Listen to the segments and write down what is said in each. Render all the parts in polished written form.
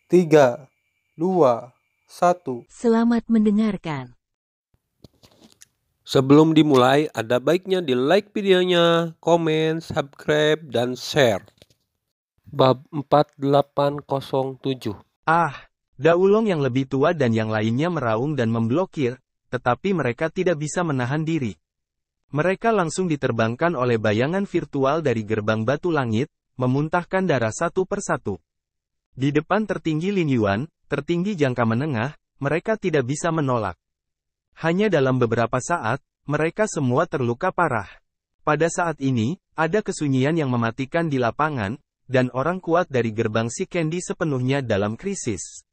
3, 2, 1. Selamat mendengarkan. Sebelum dimulai, ada baiknya di like videonya, komen, subscribe, dan share. Bab 4807. Daulong yang lebih tua dan yang lainnya meraung dan memblokir, tetapi mereka tidak bisa menahan diri. Mereka langsung diterbangkan oleh bayangan virtual dari gerbang batu langit, memuntahkan darah satu persatu. Di depan tertinggi Lin Yuan, tertinggi jangka menengah, mereka tidak bisa menolak. Hanya dalam beberapa saat, mereka semua terluka parah. Pada saat ini, ada kesunyian yang mematikan di lapangan, dan orang kuat dari gerbang si Candy sepenuhnya dalam krisis.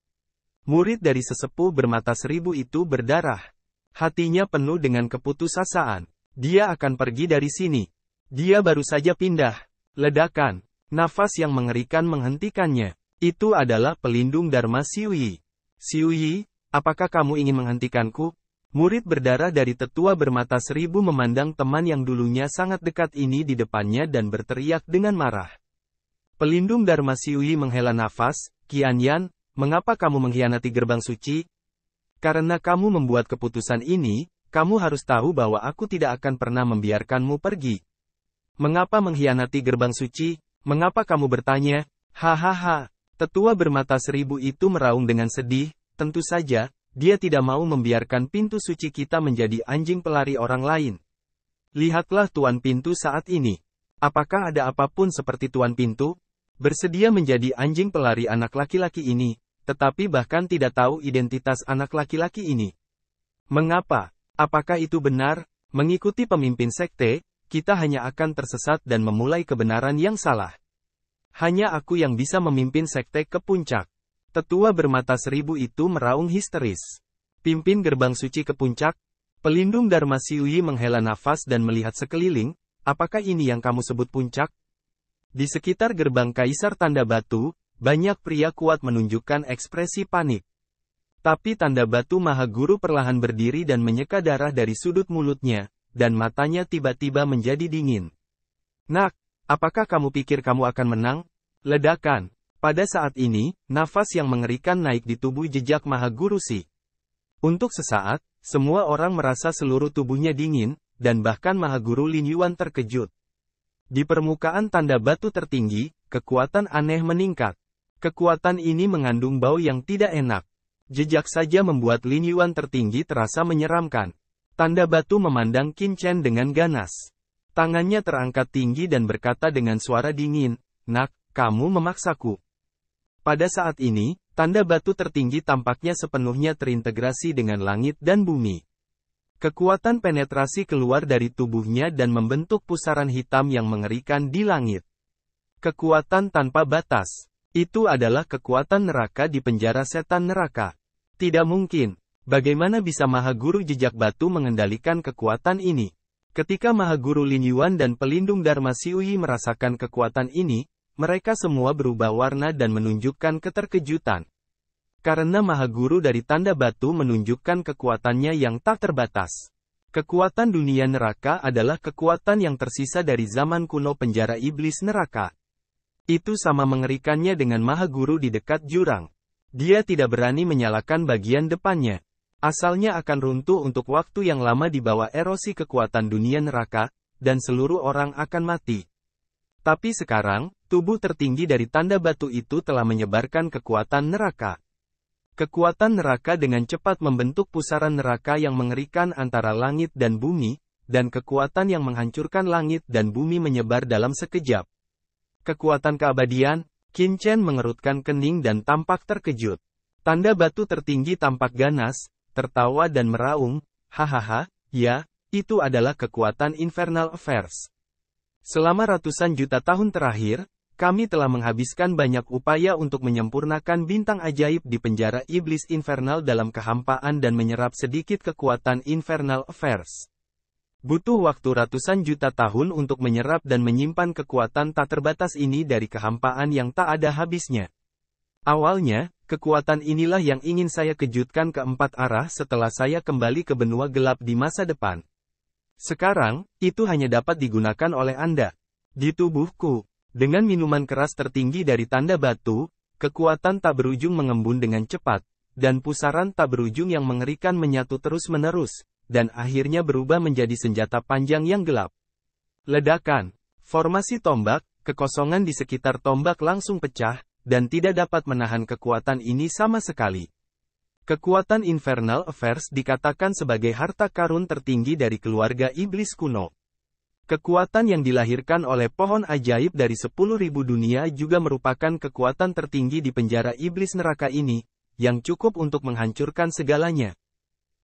Murid dari sesepuh bermata seribu itu berdarah. Hatinya penuh dengan keputusasaan. Dia akan pergi dari sini. Dia baru saja pindah. Ledakan. Nafas yang mengerikan menghentikannya. Itu adalah pelindung Dharma Xiuyi. Xiuyi, apakah kamu ingin menghentikanku? Murid berdarah dari tetua bermata seribu memandang teman yang dulunya sangat dekat ini di depannya dan berteriak dengan marah. Pelindung Dharma Xiuyi menghela nafas, Qianyan, mengapa kamu mengkhianati gerbang suci? Karena kamu membuat keputusan ini, kamu harus tahu bahwa aku tidak akan pernah membiarkanmu pergi. Mengapa mengkhianati gerbang suci? Mengapa kamu bertanya? Hahaha. Tetua bermata seribu itu meraung dengan sedih, tentu saja, dia tidak mau membiarkan pintu suci kita menjadi anjing pelari orang lain. Lihatlah Tuan Pintu saat ini. Apakah ada apapun seperti Tuan Pintu? Bersedia menjadi anjing pelari anak laki-laki ini, tetapi bahkan tidak tahu identitas anak laki-laki ini. Mengapa? Apakah itu benar? Mengikuti pemimpin sekte, kita hanya akan tersesat dan memulai kebenaran yang salah. Hanya aku yang bisa memimpin sekte ke puncak. Tetua bermata seribu itu meraung histeris. Pimpin gerbang suci ke puncak? Pelindung Dharma Xiuyi menghela nafas dan melihat sekeliling, apakah ini yang kamu sebut puncak? Di sekitar gerbang Kaisar Tanda Batu, banyak pria kuat menunjukkan ekspresi panik. Tapi Tanda Batu Maha Guru perlahan berdiri dan menyeka darah dari sudut mulutnya, dan matanya tiba-tiba menjadi dingin. Nak, apakah kamu pikir kamu akan menang? Ledakan. Pada saat ini, nafas yang mengerikan naik di tubuh jejak Maha Guru Si. Untuk sesaat, semua orang merasa seluruh tubuhnya dingin, dan bahkan Maha Guru Lin Yuan terkejut. Di permukaan tanda batu tertinggi, kekuatan aneh meningkat. Kekuatan ini mengandung bau yang tidak enak. Jejak saja membuat Lin Yuan tertinggi terasa menyeramkan. Tanda batu memandang Qin Chen dengan ganas. Tangannya terangkat tinggi dan berkata dengan suara dingin, "Nak, kamu memaksaku." Pada saat ini, tanda batu tertinggi tampaknya sepenuhnya terintegrasi dengan langit dan bumi. Kekuatan penetrasi keluar dari tubuhnya dan membentuk pusaran hitam yang mengerikan di langit. Kekuatan tanpa batas. Itu adalah kekuatan neraka di penjara setan neraka. Tidak mungkin. Bagaimana bisa Maha Guru Jejak Batu mengendalikan kekuatan ini? Ketika Maha Guru Lin Yuan dan pelindung Dharma Xiuyi merasakan kekuatan ini, mereka semua berubah warna dan menunjukkan keterkejutan. Karena Maha Guru dari Tanda Batu menunjukkan kekuatannya yang tak terbatas. Kekuatan dunia neraka adalah kekuatan yang tersisa dari zaman kuno penjara iblis neraka. Itu sama mengerikannya dengan Maha Guru di dekat jurang. Dia tidak berani menyalakan bagian depannya. Asalnya akan runtuh untuk waktu yang lama di bawah erosi kekuatan dunia neraka, dan seluruh orang akan mati. Tapi sekarang, tubuh tertinggi dari tanda batu itu telah menyebarkan kekuatan neraka. Kekuatan neraka dengan cepat membentuk pusaran neraka yang mengerikan antara langit dan bumi, dan kekuatan yang menghancurkan langit dan bumi menyebar dalam sekejap. Kekuatan keabadian, Qin Chen mengerutkan kening dan tampak terkejut. Tanda batu tertinggi tampak ganas, tertawa dan meraung, hahaha, ya, itu adalah kekuatan Infernal Affairs. Selama ratusan juta tahun terakhir, kami telah menghabiskan banyak upaya untuk menyempurnakan bintang ajaib di penjara iblis infernal dalam kehampaan dan menyerap sedikit kekuatan Infernal Affairs. Butuh waktu ratusan juta tahun untuk menyerap dan menyimpan kekuatan tak terbatas ini dari kehampaan yang tak ada habisnya. Awalnya, kekuatan inilah yang ingin saya kejutkan ke empat arah setelah saya kembali ke benua gelap di masa depan. Sekarang, itu hanya dapat digunakan oleh Anda. Di tubuhku, dengan minuman keras tertinggi dari tanda batu, kekuatan tak berujung mengembun dengan cepat, dan pusaran tak berujung yang mengerikan menyatu terus-menerus, dan akhirnya berubah menjadi senjata panjang yang gelap. Ledakan. Formasi tombak, kekosongan di sekitar tombak langsung pecah, dan tidak dapat menahan kekuatan ini sama sekali. Kekuatan Infernal Affairs dikatakan sebagai harta karun tertinggi dari keluarga iblis kuno. Kekuatan yang dilahirkan oleh pohon ajaib dari 10.000 dunia juga merupakan kekuatan tertinggi di penjara iblis neraka ini, yang cukup untuk menghancurkan segalanya.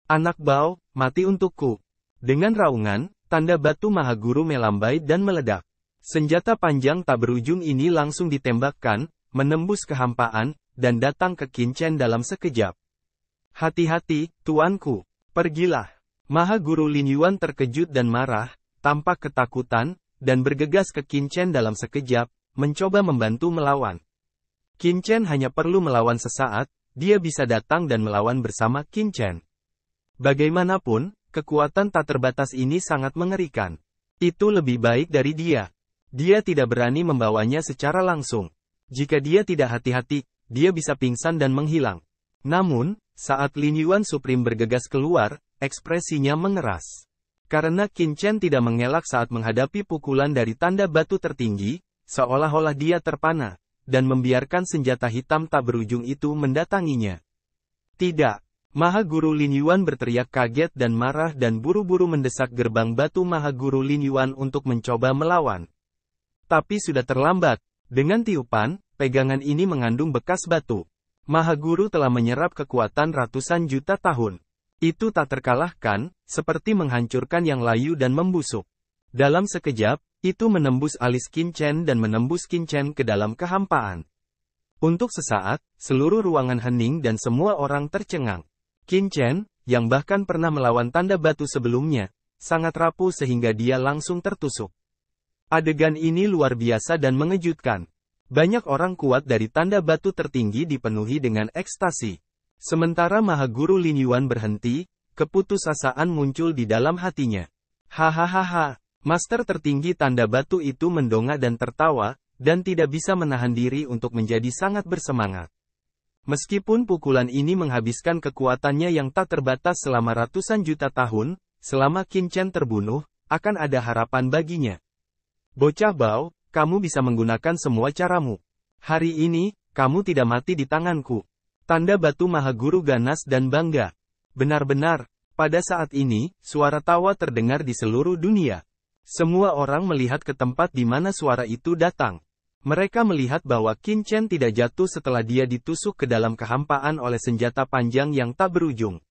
Anak bau, mati untukku. Dengan raungan, tanda batu Mahaguru melambai dan meledak. Senjata panjang tak berujung ini langsung ditembakkan, menembus kehampaan, dan datang ke Qin Chen dalam sekejap. Hati-hati, tuanku. Pergilah. Mahaguru Lin Yuan terkejut dan marah, tampak ketakutan, dan bergegas ke Qin Chen dalam sekejap, mencoba membantu melawan. Qin Chen hanya perlu melawan sesaat, dia bisa datang dan melawan bersama Qin Chen. Bagaimanapun, kekuatan tak terbatas ini sangat mengerikan. Itu lebih baik dari dia. Dia tidak berani membawanya secara langsung. Jika dia tidak hati-hati, dia bisa pingsan dan menghilang. Namun, saat Lin Yuan Supreme bergegas keluar, ekspresinya mengeras. Karena Qin Chen tidak mengelak saat menghadapi pukulan dari tanda batu tertinggi, seolah-olah dia terpana, dan membiarkan senjata hitam tak berujung itu mendatanginya. Tidak. Mahaguru Lin Yuan berteriak kaget dan marah dan buru-buru mendesak gerbang batu Mahaguru Lin Yuan untuk mencoba melawan. Tapi sudah terlambat. Dengan tiupan, pegangan ini mengandung bekas batu. Mahaguru telah menyerap kekuatan ratusan juta tahun. Itu tak terkalahkan, seperti menghancurkan yang layu dan membusuk. Dalam sekejap, itu menembus alis Qin Chen dan menembus Qin Chen ke dalam kehampaan. Untuk sesaat, seluruh ruangan hening dan semua orang tercengang. Qin Chen, yang bahkan pernah melawan tanda batu sebelumnya, sangat rapuh sehingga dia langsung tertusuk. Adegan ini luar biasa dan mengejutkan. Banyak orang kuat dari tanda batu tertinggi dipenuhi dengan ekstasi. Sementara Mahaguru Lin Yuan berhenti, keputusasaan muncul di dalam hatinya. Hahaha, master tertinggi tanda batu itu mendongak dan tertawa, dan tidak bisa menahan diri untuk menjadi sangat bersemangat. Meskipun pukulan ini menghabiskan kekuatannya yang tak terbatas selama ratusan juta tahun, selama Qin Chen terbunuh, akan ada harapan baginya. Bocah bau, kamu bisa menggunakan semua caramu. Hari ini, kamu tidak mati di tanganku. Tanda batu Mahaguru ganas dan bangga. Benar-benar, pada saat ini, suara tawa terdengar di seluruh dunia. Semua orang melihat ke tempat di mana suara itu datang. Mereka melihat bahwa Qin Chen tidak jatuh setelah dia ditusuk ke dalam kehampaan oleh senjata panjang yang tak berujung.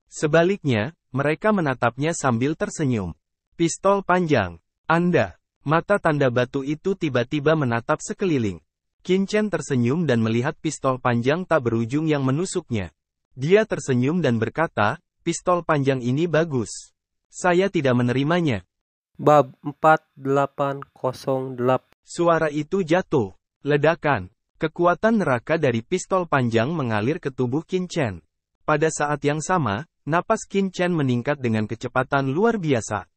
Sebaliknya, mereka menatapnya sambil tersenyum. Pistol panjang. Anda. Mata tanda batu itu tiba-tiba menatap sekeliling. Qin Chen tersenyum dan melihat pistol panjang tak berujung yang menusuknya. Dia tersenyum dan berkata, pistol panjang ini bagus. Saya tidak menerimanya. Bab 4808. Suara itu jatuh. Ledakan. Kekuatan neraka dari pistol panjang mengalir ke tubuh Qin Chen. Pada saat yang sama, napas Qin Chen meningkat dengan kecepatan luar biasa.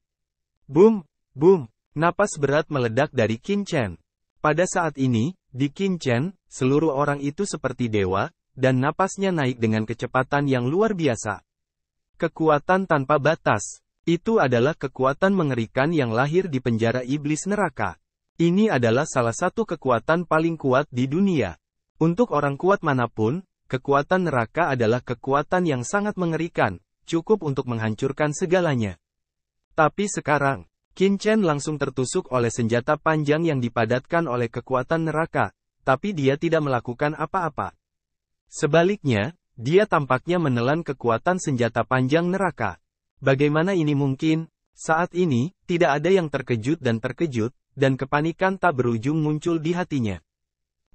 Boom, boom. Napas berat meledak dari Qin Chen. Pada saat ini, di Qin Chen, seluruh orang itu seperti dewa, dan napasnya naik dengan kecepatan yang luar biasa. Kekuatan tanpa batas. Itu adalah kekuatan mengerikan yang lahir di penjara iblis neraka. Ini adalah salah satu kekuatan paling kuat di dunia. Untuk orang kuat manapun, kekuatan neraka adalah kekuatan yang sangat mengerikan, cukup untuk menghancurkan segalanya. Tapi sekarang, Qin Chen langsung tertusuk oleh senjata panjang yang dipadatkan oleh kekuatan neraka, tapi dia tidak melakukan apa-apa. Sebaliknya, dia tampaknya menelan kekuatan senjata panjang neraka. Bagaimana ini mungkin? Saat ini, tidak ada yang terkejut, dan kepanikan tak berujung muncul di hatinya.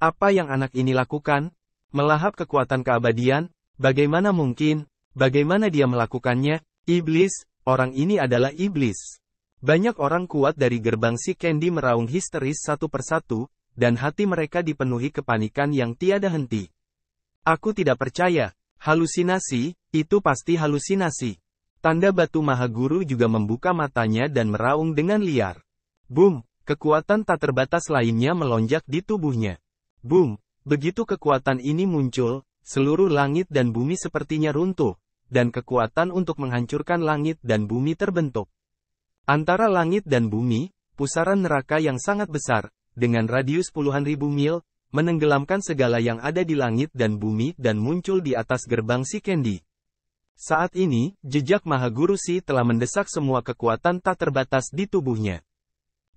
Apa yang anak ini lakukan? Melahap kekuatan keabadian? Bagaimana mungkin? Bagaimana dia melakukannya? Iblis, orang ini adalah iblis. Banyak orang kuat dari gerbang si Candy meraung histeris satu persatu, dan hati mereka dipenuhi kepanikan yang tiada henti. Aku tidak percaya. Halusinasi, itu pasti halusinasi. Tanda batu Mahaguru juga membuka matanya dan meraung dengan liar. Boom, kekuatan tak terbatas lainnya melonjak di tubuhnya. Boom, Begitu kekuatan ini muncul, seluruh langit dan bumi sepertinya runtuh, dan kekuatan untuk menghancurkan langit dan bumi terbentuk. Antara langit dan bumi, pusaran neraka yang sangat besar, dengan radius puluhan ribu mil, menenggelamkan segala yang ada di langit dan bumi dan muncul di atas gerbang Sikendi. Saat ini, jejak Mahaguru Si telah mendesak semua kekuatan tak terbatas di tubuhnya.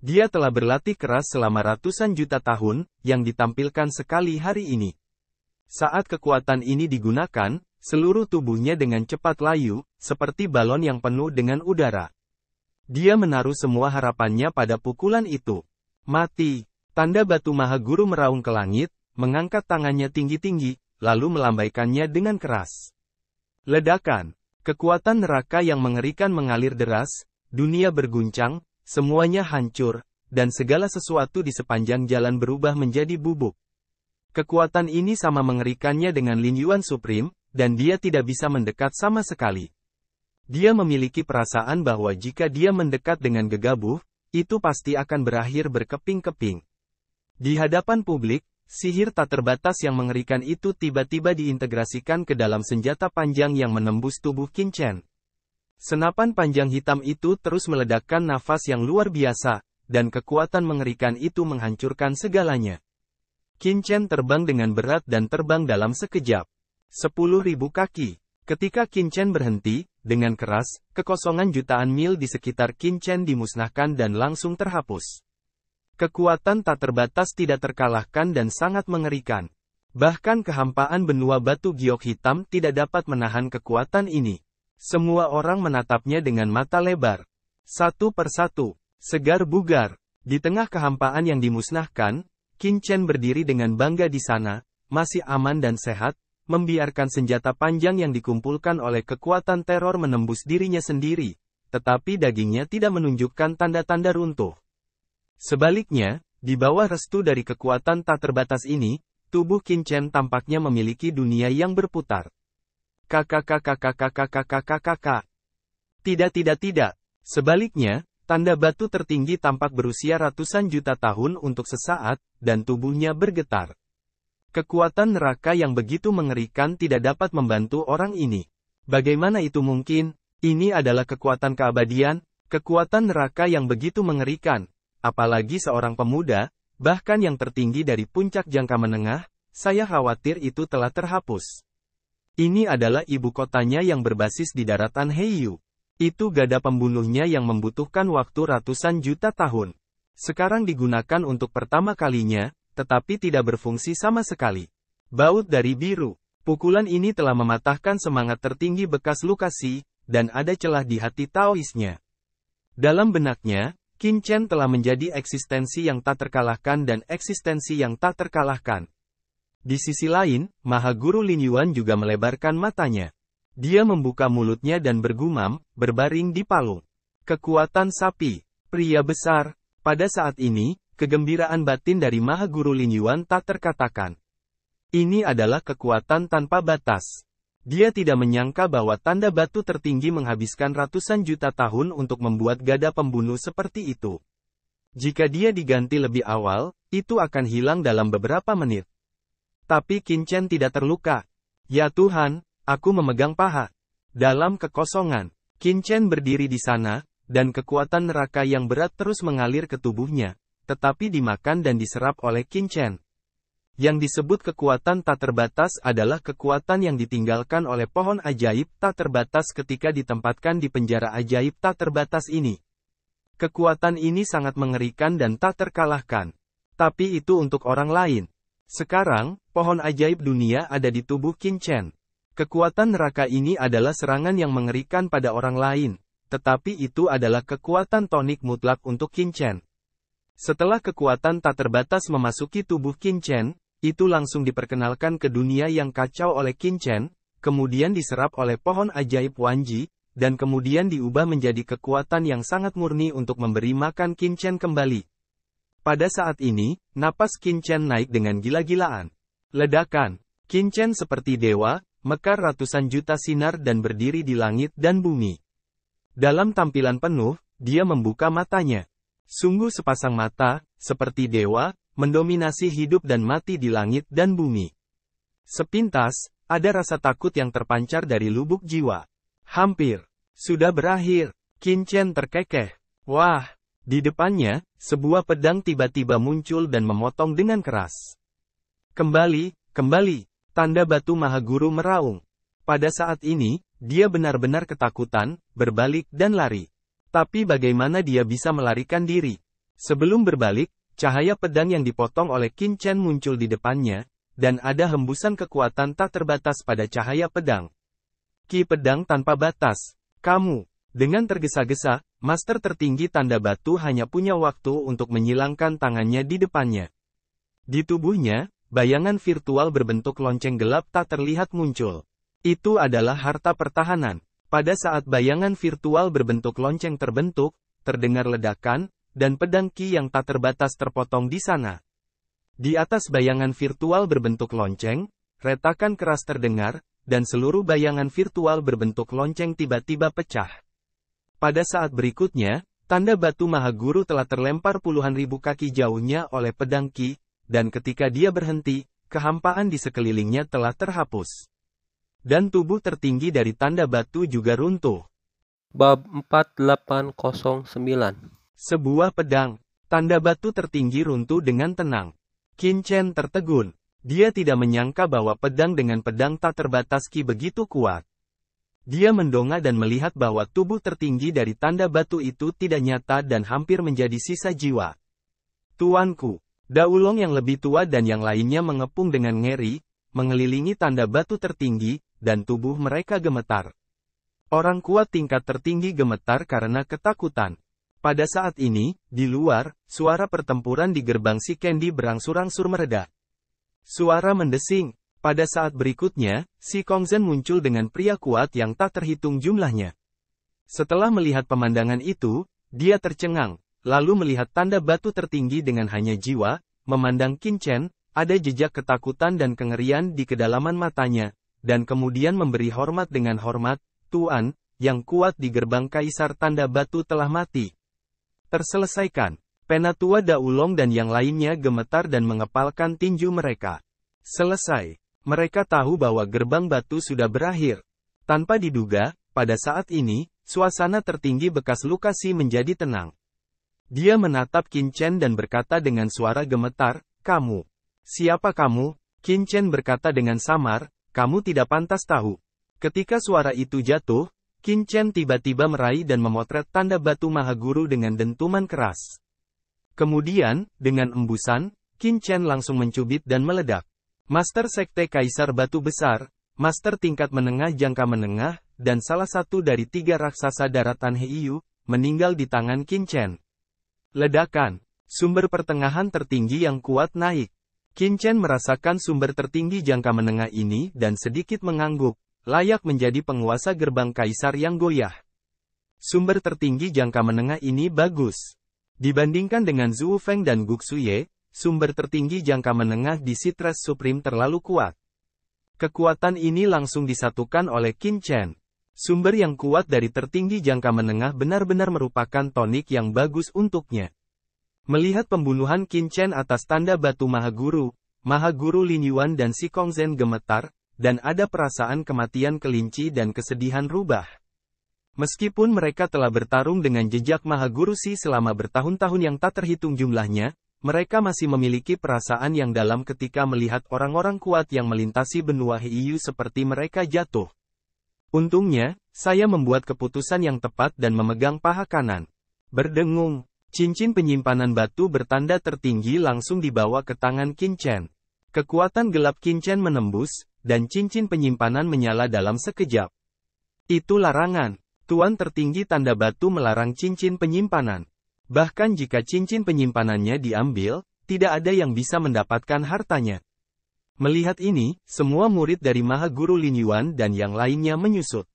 Dia telah berlatih keras selama ratusan juta tahun, yang ditampilkan sekali hari ini. Saat kekuatan ini digunakan, seluruh tubuhnya dengan cepat layu, seperti balon yang penuh dengan udara. Dia menaruh semua harapannya pada pukulan itu. Mati. Tanda batu Mahaguru meraung ke langit, mengangkat tangannya tinggi-tinggi, lalu melambaikannya dengan keras. Ledakan. Kekuatan neraka yang mengerikan mengalir deras, dunia berguncang, semuanya hancur, dan segala sesuatu di sepanjang jalan berubah menjadi bubuk. Kekuatan ini sama mengerikannya dengan Lin Yuan Supreme, dan dia tidak bisa mendekat sama sekali. Dia memiliki perasaan bahwa jika dia mendekat dengan gegabah, itu pasti akan berakhir berkeping-keping. Di hadapan publik, sihir tak terbatas yang mengerikan itu tiba-tiba diintegrasikan ke dalam senjata panjang yang menembus tubuh Qin Chen. Senapan panjang hitam itu terus meledakkan nafas yang luar biasa, dan kekuatan mengerikan itu menghancurkan segalanya. Qin Chen terbang dengan berat dan terbang dalam sekejap. 10.000 kaki. Ketika Qin Chen berhenti, dengan keras, kekosongan jutaan mil di sekitar Qin Chen dimusnahkan dan langsung terhapus. Kekuatan tak terbatas tidak terkalahkan dan sangat mengerikan. Bahkan kehampaan benua batu giok hitam tidak dapat menahan kekuatan ini. Semua orang menatapnya dengan mata lebar. Satu persatu, segar bugar. Di tengah kehampaan yang dimusnahkan, Qin Chen berdiri dengan bangga di sana, masih aman dan sehat, membiarkan senjata panjang yang dikumpulkan oleh kekuatan teror menembus dirinya sendiri, tetapi dagingnya tidak menunjukkan tanda-tanda runtuh. Sebaliknya, di bawah restu dari kekuatan tak terbatas ini, tubuh Qin Chen tampaknya memiliki dunia yang berputar. Kakak. Tidak. Sebaliknya, tanda batu tertinggi tampak berusia ratusan juta tahun untuk sesaat, dan tubuhnya bergetar. Kekuatan neraka yang begitu mengerikan tidak dapat membantu orang ini. Bagaimana itu mungkin? Ini adalah kekuatan keabadian, kekuatan neraka yang begitu mengerikan. Apalagi seorang pemuda, bahkan yang tertinggi dari puncak jangka menengah, saya khawatir itu telah terhapus. Ini adalah ibu kotanya yang berbasis di daratan Heiyu. Itu gada pembunuhnya yang membutuhkan waktu ratusan juta tahun. Sekarang digunakan untuk pertama kalinya, tetapi tidak berfungsi sama sekali. Baut dari biru. Pukulan ini telah mematahkan semangat tertinggi bekas Lukasi, dan ada celah di hati Taoisnya. Dalam benaknya, Qin Chen telah menjadi eksistensi yang tak terkalahkan dan eksistensi yang tak terkalahkan. Di sisi lain, Mahaguru Lin Yuan juga melebarkan matanya. Dia membuka mulutnya dan bergumam, berbaring di palung. Kekuatan sapi. Pria besar. Pada saat ini, kegembiraan batin dari Mahaguru Lin Yuan tak terkatakan. Ini adalah kekuatan tanpa batas. Dia tidak menyangka bahwa tanda batu tertinggi menghabiskan ratusan juta tahun untuk membuat gada pembunuh seperti itu. Jika dia diganti lebih awal, itu akan hilang dalam beberapa menit. Tapi Qin Chen tidak terluka. Ya Tuhan, aku memegang paha. Dalam kekosongan, Qin Chen berdiri di sana, dan kekuatan neraka yang berat terus mengalir ke tubuhnya, tetapi dimakan dan diserap oleh Qin Chen. Yang disebut kekuatan tak terbatas adalah kekuatan yang ditinggalkan oleh pohon ajaib tak terbatas ketika ditempatkan di penjara ajaib tak terbatas ini. Kekuatan ini sangat mengerikan dan tak terkalahkan. Tapi itu untuk orang lain. Sekarang, pohon ajaib dunia ada di tubuh Qin Chen. Kekuatan neraka ini adalah serangan yang mengerikan pada orang lain, tetapi itu adalah kekuatan tonik mutlak untuk Qin Chen. Setelah kekuatan tak terbatas memasuki tubuh Qin Chen, itu langsung diperkenalkan ke dunia yang kacau oleh Qin Chen, kemudian diserap oleh pohon ajaib Wanji, dan kemudian diubah menjadi kekuatan yang sangat murni untuk memberi makan Qin Chen kembali. Pada saat ini, napas Qin Chen naik dengan gila-gilaan. Ledakan. Qin Chen seperti dewa, mekar ratusan juta sinar dan berdiri di langit dan bumi. Dalam tampilan penuh, dia membuka matanya. Sungguh sepasang mata, seperti dewa, mendominasi hidup dan mati di langit dan bumi. Sepintas, ada rasa takut yang terpancar dari lubuk jiwa. Hampir. Sudah berakhir. Qin Chen terkekeh. Wah! Di depannya, sebuah pedang tiba-tiba muncul dan memotong dengan keras. Kembali, kembali. Tanda batu Mahaguru meraung. Pada saat ini, dia benar-benar ketakutan, berbalik dan lari. Tapi bagaimana dia bisa melarikan diri? Sebelum berbalik, cahaya pedang yang dipotong oleh Qin Chen muncul di depannya, dan ada hembusan kekuatan tak terbatas pada cahaya pedang. Ki pedang tanpa batas. Kamu. Dengan tergesa-gesa, master tertinggi tanda batu hanya punya waktu untuk menyilangkan tangannya di depannya. Di tubuhnya, bayangan virtual berbentuk lonceng gelap tak terlihat muncul. Itu adalah harta pertahanan. Pada saat bayangan virtual berbentuk lonceng terbentuk, terdengar ledakan, dan pedang Ki yang tak terbatas terpotong di sana. Di atas bayangan virtual berbentuk lonceng, retakan keras terdengar, dan seluruh bayangan virtual berbentuk lonceng tiba-tiba pecah. Pada saat berikutnya, tanda batu Mahaguru telah terlempar puluhan ribu kaki jauhnya oleh pedang Ki, dan ketika dia berhenti, kehampaan di sekelilingnya telah terhapus. Dan tubuh tertinggi dari tanda batu juga runtuh. Bab 4809. Sebuah pedang. Tanda batu tertinggi runtuh dengan tenang. Qin Chen tertegun. Dia tidak menyangka bahwa pedang dengan pedang tak terbatas Ki begitu kuat. Dia mendongak dan melihat bahwa tubuh tertinggi dari tanda batu itu tidak nyata dan hampir menjadi sisa jiwa. Tuanku. Daulong yang lebih tua dan yang lainnya mengepung dengan ngeri, mengelilingi tanda batu tertinggi, dan tubuh mereka gemetar. Orang kuat tingkat tertinggi gemetar karena ketakutan. Pada saat ini, di luar, suara pertempuran di gerbang si Candy berangsur-angsur mereda. Suara mendesing. Pada saat berikutnya, si Kongzhen muncul dengan pria kuat yang tak terhitung jumlahnya. Setelah melihat pemandangan itu, dia tercengang. Lalu melihat tanda batu tertinggi dengan hanya jiwa, memandang Qin Chen, ada jejak ketakutan dan kengerian di kedalaman matanya, dan kemudian memberi hormat dengan hormat, Tuan, yang kuat di gerbang Kaisar tanda batu telah mati. Terselesaikan. Penatua Daulong dan yang lainnya gemetar dan mengepalkan tinju mereka. Selesai. Mereka tahu bahwa gerbang batu sudah berakhir. Tanpa diduga, pada saat ini, suasana tertinggi bekas Lukasi menjadi tenang. Dia menatap Qin Chen dan berkata dengan suara gemetar, "Kamu. Siapa kamu?" Qin Chen berkata dengan samar, "Kamu tidak pantas tahu." Ketika suara itu jatuh, Qin Chen tiba-tiba meraih dan memotret tanda batu Mahaguru dengan dentuman keras. Kemudian, dengan embusan, Qin Chen langsung mencubit dan meledak. Master Sekte Kaisar Batu Besar, Master tingkat menengah jangka menengah, dan salah satu dari 3 raksasa daratan Heiyu, meninggal di tangan Qin Chen. Ledakan. Sumber pertengahan tertinggi yang kuat naik. Qin Chen merasakan sumber tertinggi jangka menengah ini dan sedikit mengangguk, layak menjadi penguasa gerbang kaisar yang goyah. Sumber tertinggi jangka menengah ini bagus. Dibandingkan dengan Zhu Feng dan Guxuye, sumber tertinggi jangka menengah di Sitres Supreme terlalu kuat. Kekuatan ini langsung disatukan oleh Qin Chen. Sumber yang kuat dari tertinggi jangka menengah benar-benar merupakan tonik yang bagus untuknya. Melihat pembunuhan Qin Chen atas tanda batu Mahaguru, Mahaguru Lin Yuan dan si Kongzhen gemetar, dan ada perasaan kematian kelinci dan kesedihan rubah. Meskipun mereka telah bertarung dengan jejak Mahaguru Si selama bertahun-tahun yang tak terhitung jumlahnya, mereka masih memiliki perasaan yang dalam ketika melihat orang-orang kuat yang melintasi benua Heiyu seperti mereka jatuh. Untungnya, saya membuat keputusan yang tepat dan memegang paha kanan. Berdengung, cincin penyimpanan batu bertanda tertinggi langsung dibawa ke tangan Qin Chen. Kekuatan gelap Qin Chen menembus, dan cincin penyimpanan menyala dalam sekejap. Itu larangan. Tuan tertinggi tanda batu melarang cincin penyimpanan. Bahkan jika cincin penyimpanannya diambil, tidak ada yang bisa mendapatkan hartanya. Melihat ini, semua murid dari Mahaguru Lin Yuan dan yang lainnya menyusut.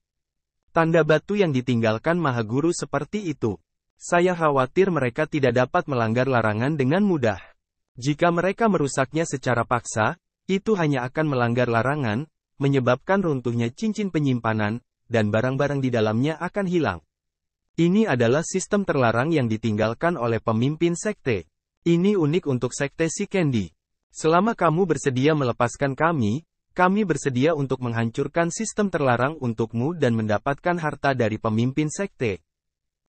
Tanda batu yang ditinggalkan Mahaguru seperti itu. Saya khawatir mereka tidak dapat melanggar larangan dengan mudah. Jika mereka merusaknya secara paksa, itu hanya akan melanggar larangan, menyebabkan runtuhnya cincin penyimpanan, dan barang-barang di dalamnya akan hilang. Ini adalah sistem terlarang yang ditinggalkan oleh pemimpin sekte. Ini unik untuk Sekte Si Candy. Selama kamu bersedia melepaskan kami bersedia untuk menghancurkan sistem terlarang untukmu dan mendapatkan harta dari pemimpin sekte.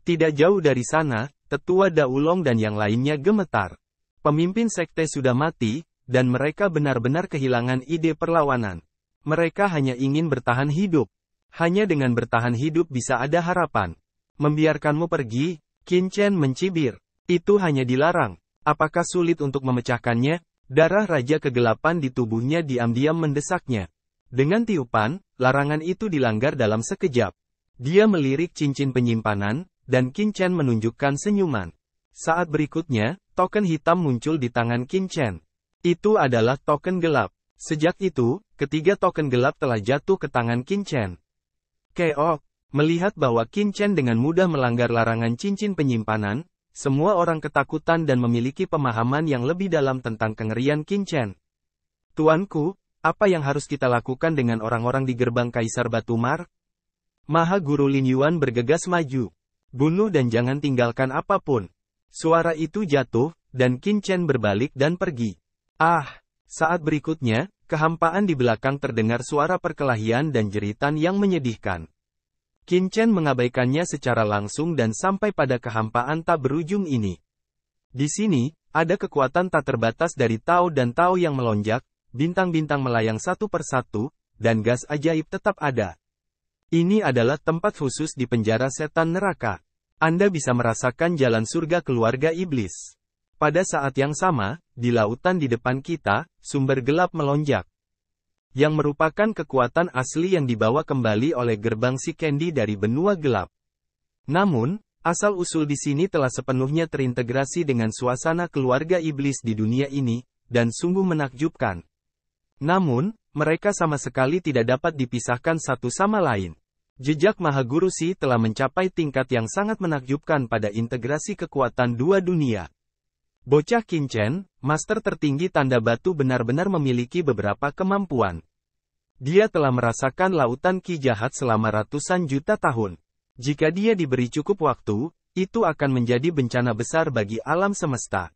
Tidak jauh dari sana, Tetua Daulong dan yang lainnya gemetar. Pemimpin sekte sudah mati, dan mereka benar-benar kehilangan ide perlawanan. Mereka hanya ingin bertahan hidup. Hanya dengan bertahan hidup bisa ada harapan. Membiarkanmu pergi, Qin Chen mencibir. Itu hanya dilarang. Apakah sulit untuk memecahkannya? Darah Raja Kegelapan di tubuhnya diam-diam mendesaknya. Dengan tiupan, larangan itu dilanggar dalam sekejap. Dia melirik cincin penyimpanan, dan Qin Chen menunjukkan senyuman. Saat berikutnya, token hitam muncul di tangan Qin Chen. Itu adalah token gelap. Sejak itu, ketiga token gelap telah jatuh ke tangan Qin Chen. Keok, melihat bahwa Qin Chen dengan mudah melanggar larangan cincin penyimpanan, semua orang ketakutan dan memiliki pemahaman yang lebih dalam tentang kengerian Qin Chen. Tuanku, apa yang harus kita lakukan dengan orang-orang di gerbang Kaisar Batu Mar? Maha Guru Lin Yuan bergegas maju. Bunuh dan jangan tinggalkan apapun. Suara itu jatuh, dan Qin Chen berbalik dan pergi. Saat berikutnya, kehampaan di belakang terdengar suara perkelahian dan jeritan yang menyedihkan. Qin Chen mengabaikannya secara langsung dan sampai pada kehampaan tak berujung ini. Di sini, ada kekuatan tak terbatas dari Tao dan Tao yang melonjak, bintang-bintang melayang satu persatu, dan gas ajaib tetap ada. Ini adalah tempat khusus di penjara setan neraka. Anda bisa merasakan jalan surga keluarga iblis. Pada saat yang sama, di lautan di depan kita, sumber gelap melonjak. Yang merupakan kekuatan asli yang dibawa kembali oleh gerbang Si Candy dari benua gelap. Namun, asal-usul di sini telah sepenuhnya terintegrasi dengan suasana keluarga iblis di dunia ini, dan sungguh menakjubkan. Namun, mereka sama sekali tidak dapat dipisahkan satu sama lain. Jejak Maha Guru Si telah mencapai tingkat yang sangat menakjubkan pada integrasi kekuatan dua dunia. Bocah Qin Chen, master tertinggi tanda batu benar-benar memiliki beberapa kemampuan. Dia telah merasakan lautan ki jahat selama ratusan juta tahun. Jika dia diberi cukup waktu, itu akan menjadi bencana besar bagi alam semesta.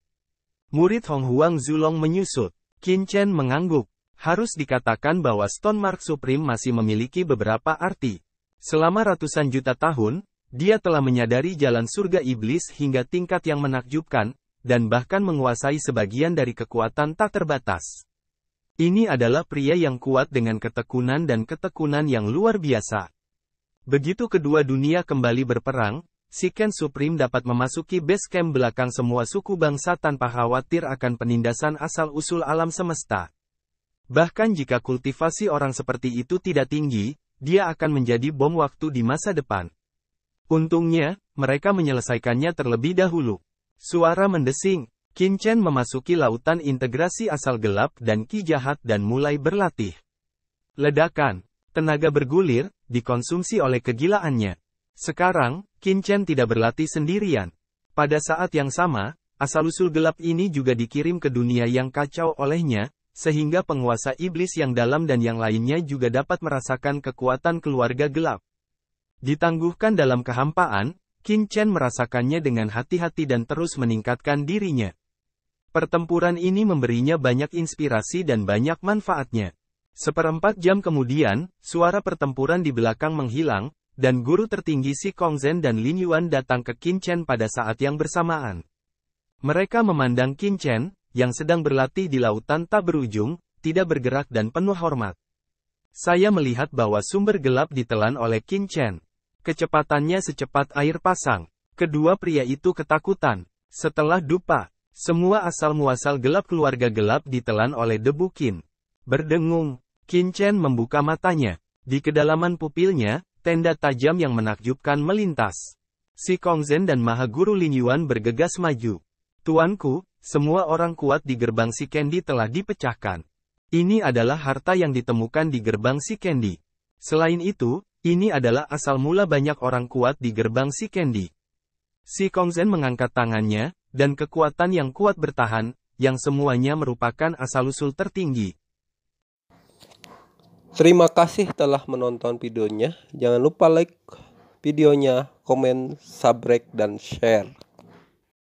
Murid Hong Huang Zulong menyusut. Qin Chen mengangguk. Harus dikatakan bahwa Stone Mark Supreme masih memiliki beberapa arti. Selama ratusan juta tahun, dia telah menyadari jalan surga iblis hingga tingkat yang menakjubkan, dan bahkan menguasai sebagian dari kekuatan tak terbatas. Ini adalah pria yang kuat dengan ketekunan dan ketekunan yang luar biasa. Begitu kedua dunia kembali berperang, Si Ken Supreme dapat memasuki base camp belakang semua suku bangsa tanpa khawatir akan penindasan asal-usul alam semesta. Bahkan jika kultivasi orang seperti itu tidak tinggi, dia akan menjadi bom waktu di masa depan. Untungnya, mereka menyelesaikannya terlebih dahulu. Suara mendesing. Qin Chen memasuki lautan integrasi asal gelap dan ki jahat dan mulai berlatih. Ledakan. Tenaga bergulir, dikonsumsi oleh kegilaannya. Sekarang, Qin Chen tidak berlatih sendirian. Pada saat yang sama, asal-usul gelap ini juga dikirim ke dunia yang kacau olehnya, sehingga penguasa iblis yang dalam dan yang lainnya juga dapat merasakan kekuatan keluarga gelap. Ditangguhkan dalam kehampaan, Qin Chen merasakannya dengan hati-hati dan terus meningkatkan dirinya. Pertempuran ini memberinya banyak inspirasi dan banyak manfaatnya. Seperempat jam kemudian, suara pertempuran di belakang menghilang, dan guru tertinggi Si Kongzhen dan Lin Yuan datang ke Qin Chen pada saat yang bersamaan. Mereka memandang Qin Chen, yang sedang berlatih di lautan tak berujung, tidak bergerak dan penuh hormat. Saya melihat bahwa sumber gelap ditelan oleh Qin Chen. Kecepatannya secepat air pasang. Kedua pria itu ketakutan. Setelah dupa, semua asal-muasal gelap keluarga gelap ditelan oleh debu Qin. Berdengung, Qin Chen membuka matanya. Di kedalaman pupilnya, tenda tajam yang menakjubkan melintas. Si Kongzhen dan Maha Guru Lin Yuan bergegas maju. Tuanku, semua orang kuat di gerbang Si Candy telah dipecahkan. Ini adalah harta yang ditemukan di gerbang Si Candy. Selain itu, ini adalah asal mula banyak orang kuat di gerbang Si Candy. Si Kongzhen mengangkat tangannya, dan kekuatan yang kuat bertahan, yang semuanya merupakan asal-usul tertinggi. Terima kasih telah menonton videonya. Jangan lupa like videonya, komen, subscribe, dan share.